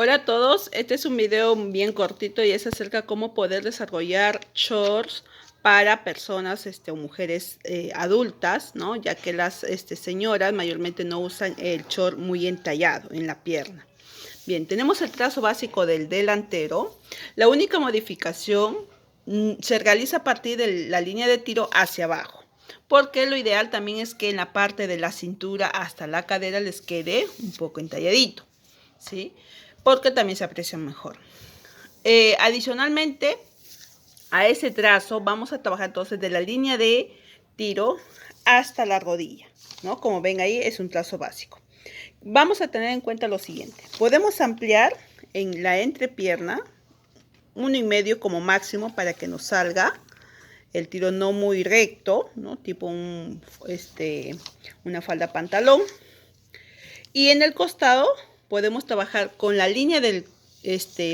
Hola a todos, este es un video bien cortito y es acerca de cómo poder desarrollar shorts para personas o mujeres adultas, ¿no? Ya que las señoras mayormente no usan el short muy entallado en la pierna. Bien, tenemos el trazo básico del delantero. La única modificación se realiza a partir de la línea de tiro hacia abajo, porque lo ideal también es que en la parte de la cintura hasta la cadera les quede un poco entalladito, ¿sí? Porque también se aprecia mejor. Adicionalmente a ese trazo vamos a trabajar entonces de la línea de tiro hasta la rodilla, ¿no? Como ven ahí es un trazo básico. Vamos a tener en cuenta lo siguiente: podemos ampliar en la entrepierna 1,5 como máximo para que nos salga el tiro no muy recto, ¿no? Tipo una falda pantalón. Y en el costado podemos trabajar con la línea del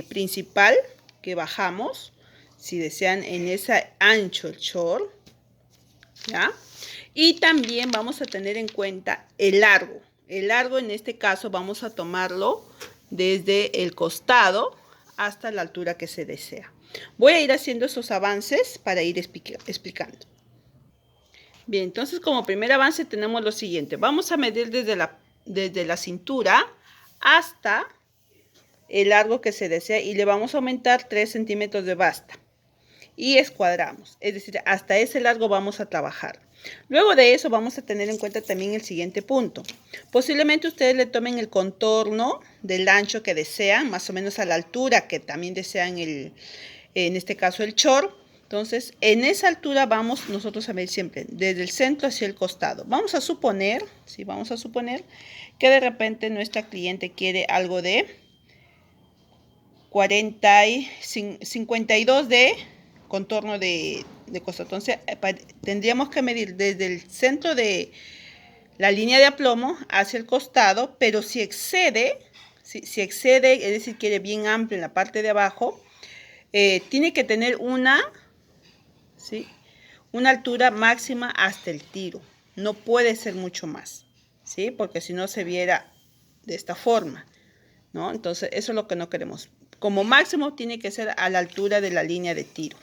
principal que bajamos, si desean, en ese ancho el short, ¿ya? Y también vamos a tener en cuenta el largo. El largo en este caso vamos a tomarlo desde el costado hasta la altura que se desea. Voy a ir haciendo esos avances para ir explicando. Bien, entonces como primer avance tenemos lo siguiente. Vamos a medir desde la cintura hasta el largo que se desea y le vamos a aumentar 3 centímetros de basta. Y escuadramos, es decir, hasta ese largo vamos a trabajar. Luego de eso vamos a tener en cuenta también el siguiente punto. Posiblemente ustedes le tomen el contorno del ancho que desean, más o menos a la altura que también desean en este caso el short. Entonces, en esa altura vamos nosotros a medir siempre desde el centro hacia el costado. Vamos a suponer, ¿sí? Vamos a suponer que de repente nuestra cliente quiere algo de 52 de contorno de costado. Entonces, tendríamos que medir desde el centro de la línea de aplomo hacia el costado, pero si excede, si excede, es decir, quiere bien amplio en la parte de abajo, tiene que tener una altura máxima hasta el tiro. No puede ser mucho más, ¿sí? Porque si no se viera de esta forma, ¿no? Entonces, eso es lo que no queremos. Como máximo tiene que ser a la altura de la línea de tiro,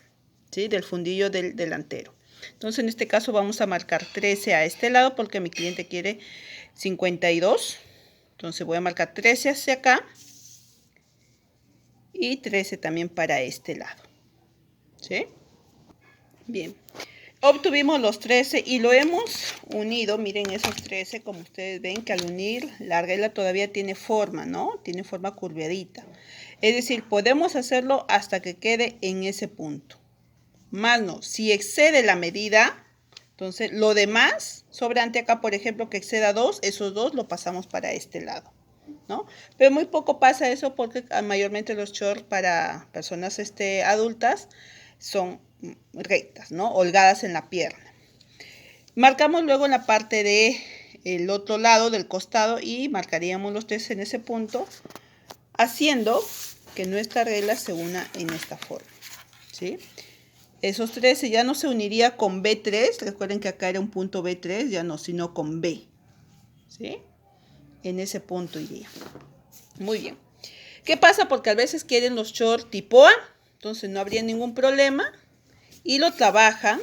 ¿sí? Del fundillo del delantero. Entonces, en este caso vamos a marcar 13 a este lado porque mi cliente quiere 52. Entonces voy a marcar 13 hacia acá y 13 también para este lado, ¿sí? Bien, obtuvimos los 13 y lo hemos unido. Miren esos 13, como ustedes ven que al unir la regla todavía tiene forma, ¿no? Tiene forma curviadita. Es decir, podemos hacerlo hasta que quede en ese punto. Más no, si excede la medida, entonces lo demás sobrante acá, por ejemplo, que exceda 2, esos 2 lo pasamos para este lado, ¿no? Pero muy poco pasa eso porque mayormente los shorts para personas adultas son rectas, ¿no? Holgadas en la pierna. Marcamos luego en la parte de el otro lado del costado y marcaríamos los 3 en ese punto, haciendo que nuestra regla se una en esta forma, ¿sí? Esos 13 ya no se uniría con B3, recuerden que acá era un punto B3, ya no, sino con B, ¿sí? En ese punto iría. Muy bien. ¿Qué pasa? Porque a veces quieren los shorts tipo A, entonces no habría ningún problema y lo trabajan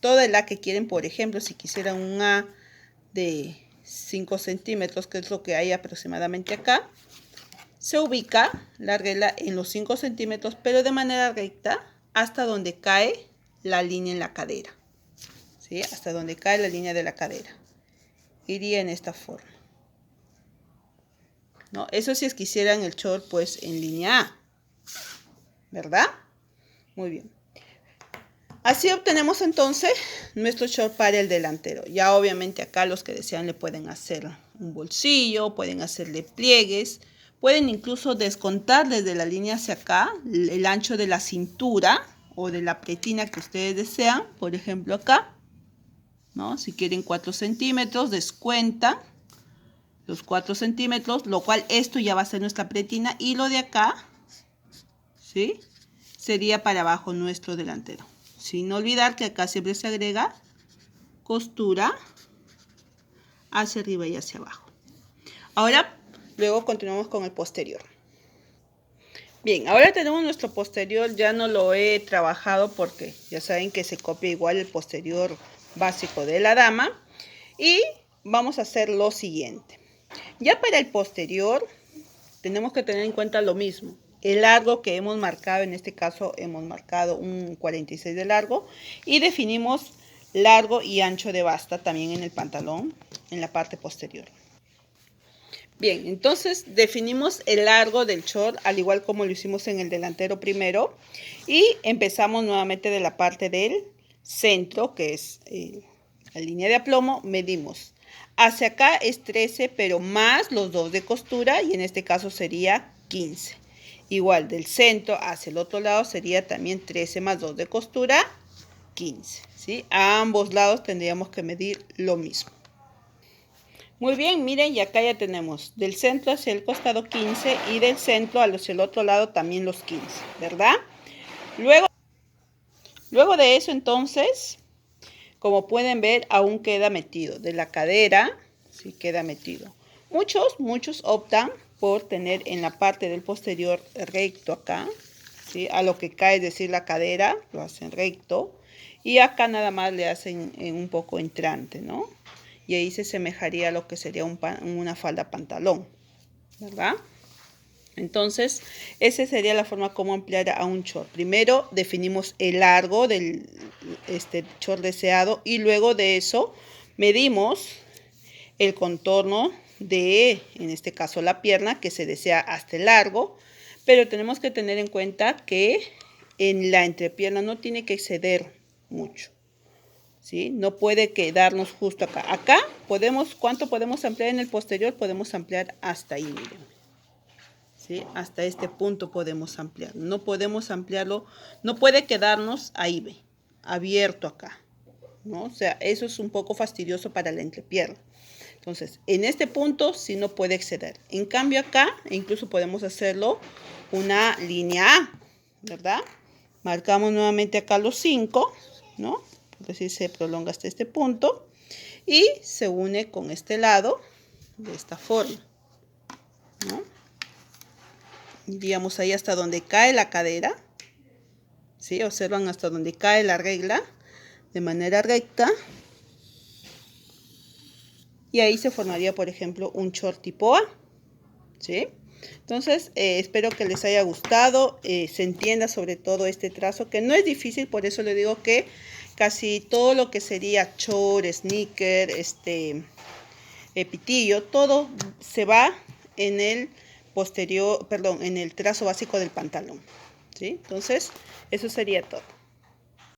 toda la que quieren. Por ejemplo, si quisieran un A de 5 centímetros, que es lo que hay aproximadamente acá, se ubica la regla en los 5 centímetros, pero de manera recta hasta donde cae la línea en la cadera, ¿sí? Hasta donde cae la línea de la cadera. Iría en esta forma, ¿no? Eso si es que hicieran el short pues en línea A, ¿verdad? Muy bien. Así obtenemos entonces nuestro short para el delantero. Ya obviamente acá los que desean le pueden hacer un bolsillo, pueden hacerle pliegues, pueden incluso descontar desde la línea hacia acá el ancho de la cintura o de la pretina que ustedes desean. Por ejemplo acá, ¿no? Si quieren 4 centímetros, descuentan los 4 centímetros, lo cual esto ya va a ser nuestra pretina y lo de acá, ¿sí? Sería para abajo nuestro delantero. Sin olvidar que acá siempre se agrega costura hacia arriba y hacia abajo. Ahora, luego continuamos con el posterior. Bien, ahora tenemos nuestro posterior, ya no lo he trabajado porque ya saben que se copia igual el posterior básico de la dama. Y vamos a hacer lo siguiente. Ya para el posterior tenemos que tener en cuenta lo mismo. El largo que hemos marcado, en este caso hemos marcado un 46 de largo. Y definimos largo y ancho de basta también en el pantalón, en la parte posterior. Bien, entonces definimos el largo del short, al igual como lo hicimos en el delantero primero. Y empezamos nuevamente de la parte del centro, que es la línea de aplomo, medimos. Hacia acá es 13, pero más los 2 de costura, y en este caso sería 15. Igual del centro hacia el otro lado sería también 13 más 2 de costura, 15. ¿Sí? A ambos lados tendríamos que medir lo mismo. Muy bien, miren, y acá ya tenemos del centro hacia el costado 15 y del centro hacia el otro lado también los 15, ¿verdad? Luego de eso, entonces, como pueden ver, aún queda metido. De la cadera, sí queda metido. Muchos optan por tener en la parte del posterior recto acá, ¿sí? A lo que cae, es decir, la cadera, lo hacen recto. Y acá nada más le hacen un poco entrante, ¿no? Y ahí se asemejaría a lo que sería una falda pantalón, ¿verdad? Entonces, esa sería la forma como ampliar a un short. Primero definimos el largo del short deseado y luego de eso medimos el contorno de, en este caso, la pierna que se desea hasta el largo, pero tenemos que tener en cuenta que en la entrepierna no tiene que exceder mucho. ¿Sí? No puede quedarnos justo acá. Acá podemos, ¿cuánto podemos ampliar en el posterior? Podemos ampliar hasta ahí, miren. ¿Sí? Hasta este punto podemos ampliar. No podemos ampliarlo, no puede quedarnos ahí, ve, abierto acá, ¿no? O sea, eso es un poco fastidioso para la entrepierna. Entonces, en este punto sí no puede exceder. En cambio acá, incluso podemos hacerlo una línea A, ¿verdad? Marcamos nuevamente acá los 5, ¿no? Es decir, se prolonga hasta este punto y se une con este lado de esta forma, ¿no? Iríamos ahí hasta donde cae la cadera, ¿sí? Observan hasta donde cae la regla de manera recta. Y ahí se formaría, por ejemplo, un short tipo A, ¿sí? Entonces, espero que les haya gustado, se entienda sobre todo este trazo, que no es difícil, por eso le digo que casi todo lo que sería short, sneaker, pitillo, todo se va en el posterior, perdón, en el trazo básico del pantalón, ¿sí? Entonces, eso sería todo.